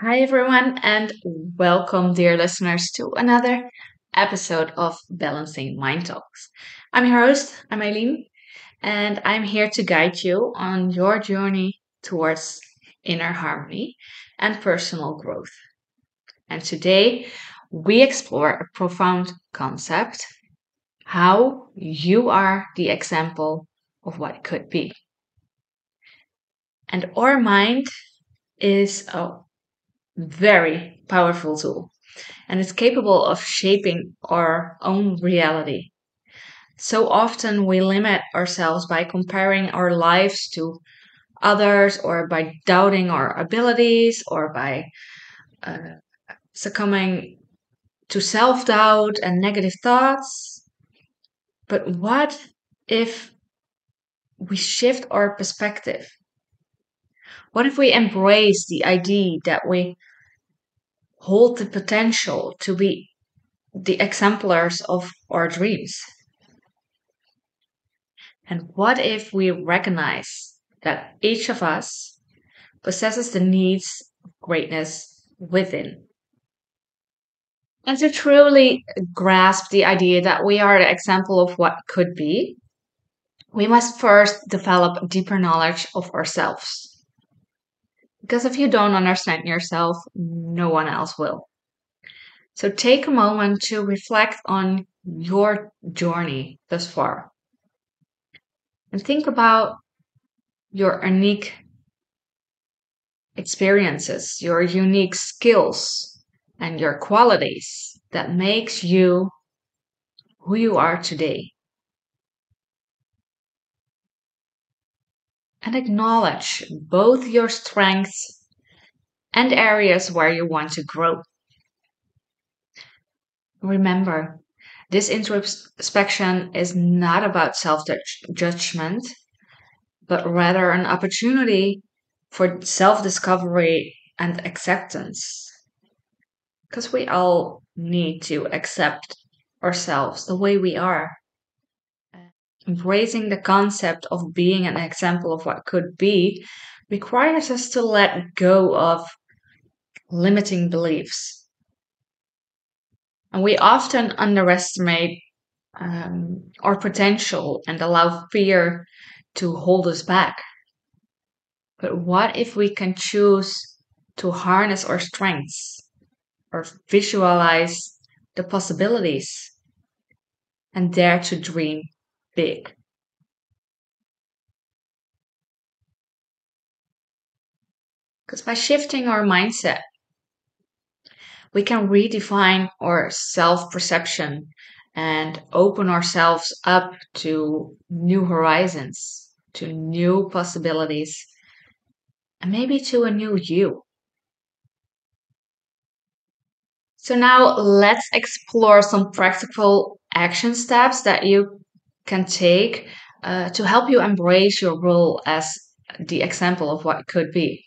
Hi, everyone, and welcome, dear listeners, to another episode of Balancing Mind Talks. I'm your host, I'm Eileen, and I'm here to guide you on your journey towards inner harmony and personal growth. And today, we explore a profound concept: how you are the example of what could be. And our mind is a very powerful tool and is capable of shaping our own reality. So often we limit ourselves by comparing our lives to others, or by doubting our abilities, or by uh, succumbing to self doubt and negative thoughts. But what if we shift our perspective? What if we embrace the idea that we hold the potential to be the exemplars of our dreams? And what if we recognize that each of us possesses the needs of greatness within? And to truly grasp the idea that we are the example of what could be, we must first develop deeper knowledge of ourselves. Because if you don't understand yourself, no one else will. So take a moment to reflect on your journey thus far and think about your unique experiences, your unique skills, and your qualities that makes you who you are today. And acknowledge both your strengths and areas where you want to grow. Remember, this introspection is not about self judgment, but rather an opportunity for self discovery and acceptance. Because we all need to accept ourselves the way we are. Embracing the concept of being an example of what could be requires us to let go of limiting beliefs. And we often underestimate our potential and allow fear to hold us back. But what if we can choose to harness our strengths or visualize the possibilities and dare to dream big? Because by shifting our mindset, we can redefine our self perception and open ourselves up to new horizons, to new possibilities, and maybe to a new you. So, now let's explore some practical action steps that you can take to help you embrace your role as the example of what could be.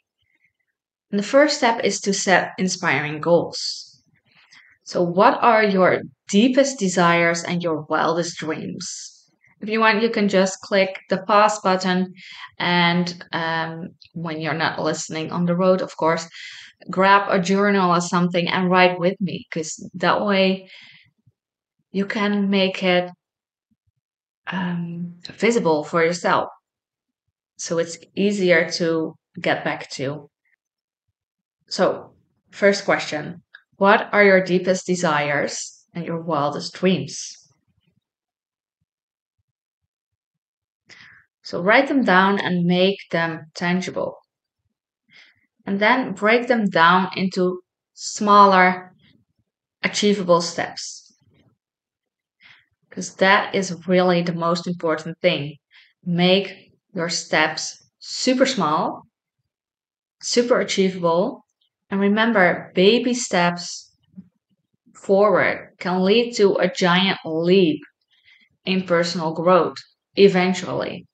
And the first step is to set inspiring goals. So, what are your deepest desires and your wildest dreams? If you want, you can just click the pause button, and when you're not listening on the road, of course, grab a journal or something and write with me, because that way you can make it visible for yourself. So it's easier to get back to. So, first question: what are your deepest desires and your wildest dreams? So write them down and make them tangible. And then break them down into smaller, achievable steps. Because that is really the most important thing. Make your steps super small, super achievable. And remember, baby steps forward can lead to a giant leap in personal growth eventually.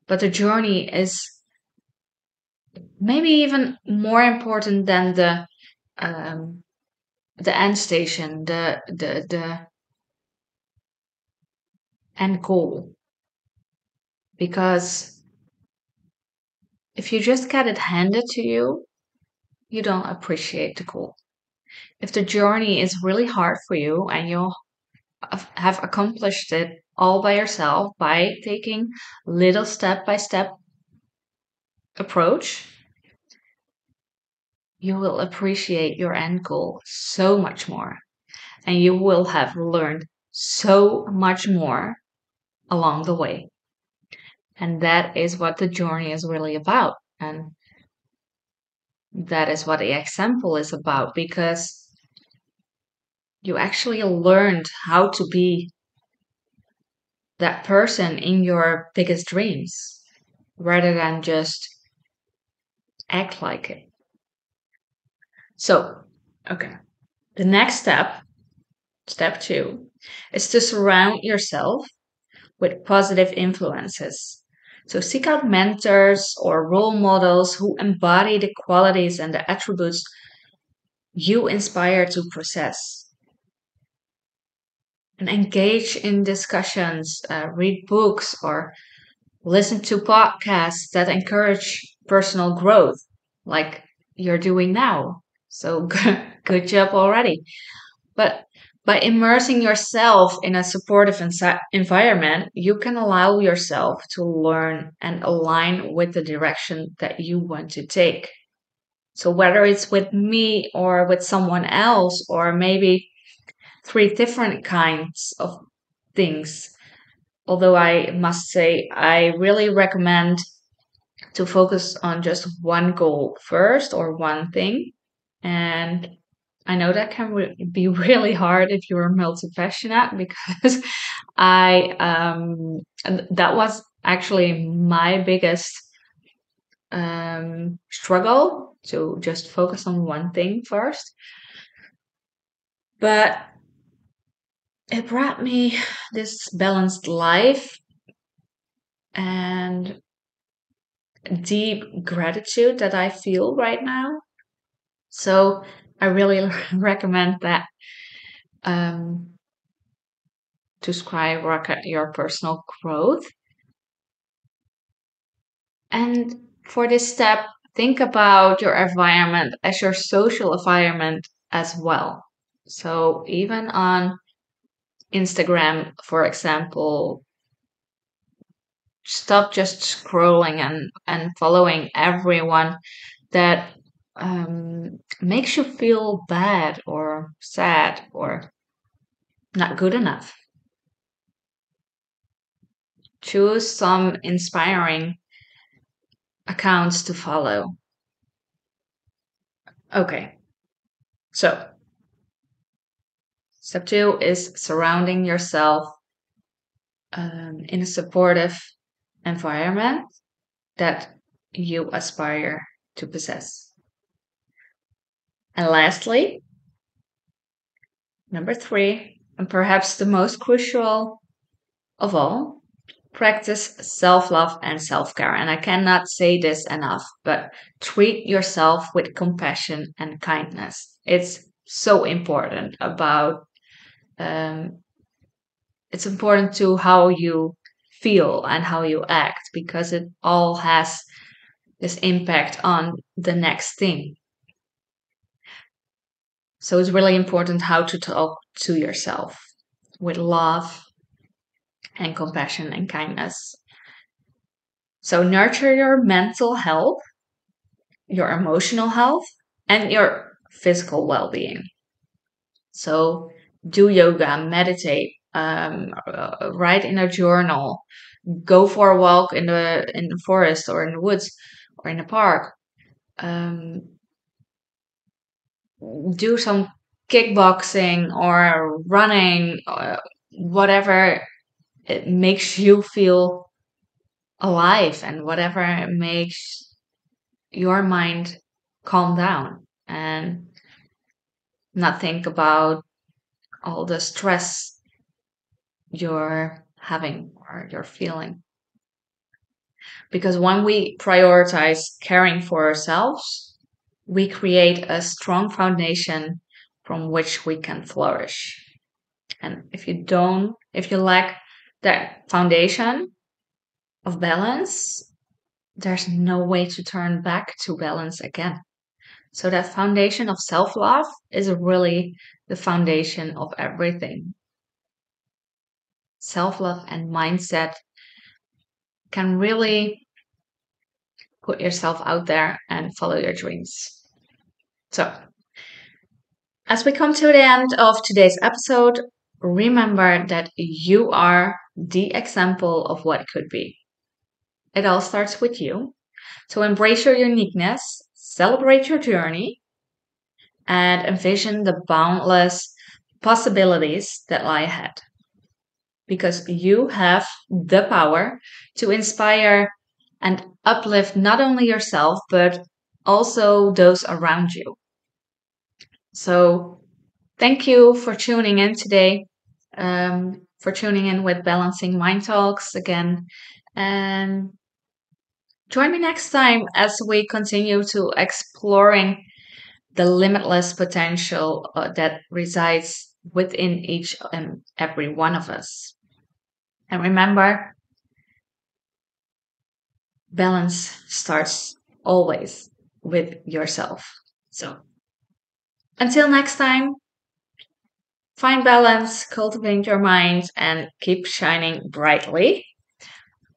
But the journey is maybe even more important than um, the end station, the end goal. Because if you just get it handed to you, you don't appreciate the goal. If the journey is really hard for you and you have accomplished it all by yourself by taking little step by step approach, you will appreciate your end goal so much more. And you will have learned so much more along the way. And that is what the journey is really about. And that is what the example is about because you actually learned how to be that person in your biggest dreams rather than just act like it. So, okay. The next step, step two, is to surround yourself with positive influences. So seek out mentors or role models who embody the qualities and the attributes you inspire to possess. And engage in discussions, read books, or listen to podcasts that encourage personal growth, like you're doing now. So good job already. But by immersing yourself in a supportive environment, you can allow yourself to learn and align with the direction that you want to take. So, whether it's with me or with someone else, or maybe three different kinds of things, although I must say, I really recommend to focus on just one goal first or one thing. And I know that can be really hard if you're multi-passionate because that was actually my biggest struggle to just focus on one thing first. But it brought me this balanced life and deep gratitude that I feel right now. So I really recommend that um, to skyrocket your personal growth. And for this step, think about your environment as your social environment as well. So even on Instagram, for example, stop just scrolling and following everyone that makes you feel bad or sad or not good enough. Choose some inspiring accounts to follow. Okay, so step two is surrounding yourself in a supportive environment that you aspire to possess. And lastly, number three, and perhaps the most crucial of all, practice self love and self care. And I cannot say this enough, but treat yourself with compassion and kindness. It's so important about, um, it's important to how you feel and how you act because it all has this impact on the next thing. So it's really important how to talk to yourself with love and compassion and kindness. So nurture your mental health, your emotional health, and your physical well being. So do yoga, meditate, write in a journal, go for a walk in the forest or in the woods or in the park. Um, do some kickboxing or running, whatever it makes you feel alive and whatever makes your mind calm down and not think about all the stress you're having or you're feeling. Because when we prioritize caring for ourselves, we create a strong foundation from which we can flourish. And if you lack that foundation of balance, there's no way to turn back to balance again. So that foundation of self-love is really the foundation of everything. Self-love and mindset can really put yourself out there and follow your dreams. So, as we come to the end of today's episode, remember that you are the example of what could be. It all starts with you. So embrace your uniqueness, celebrate your journey, and envision the boundless possibilities that lie ahead. Because you have the power to inspire and uplift not only yourself, but also those around you. So, thank you for tuning in today, for tuning in with Balancing Mind Talks again. And join me next time as we continue to exploring the limitless potential that resides within each and every one of us. And remember, balance starts always with yourself. So until next time, find balance, cultivate your mind, and keep shining brightly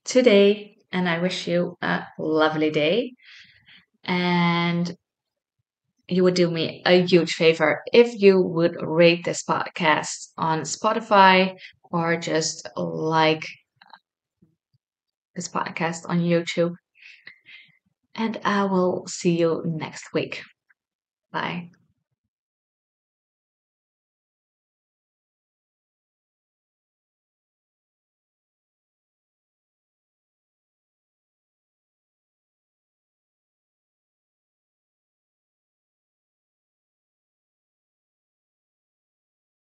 today. And I wish you a lovely day. And you would do me a huge favor if you would rate this podcast on Spotify or just like this podcast on YouTube. And I will see you next week. Bye.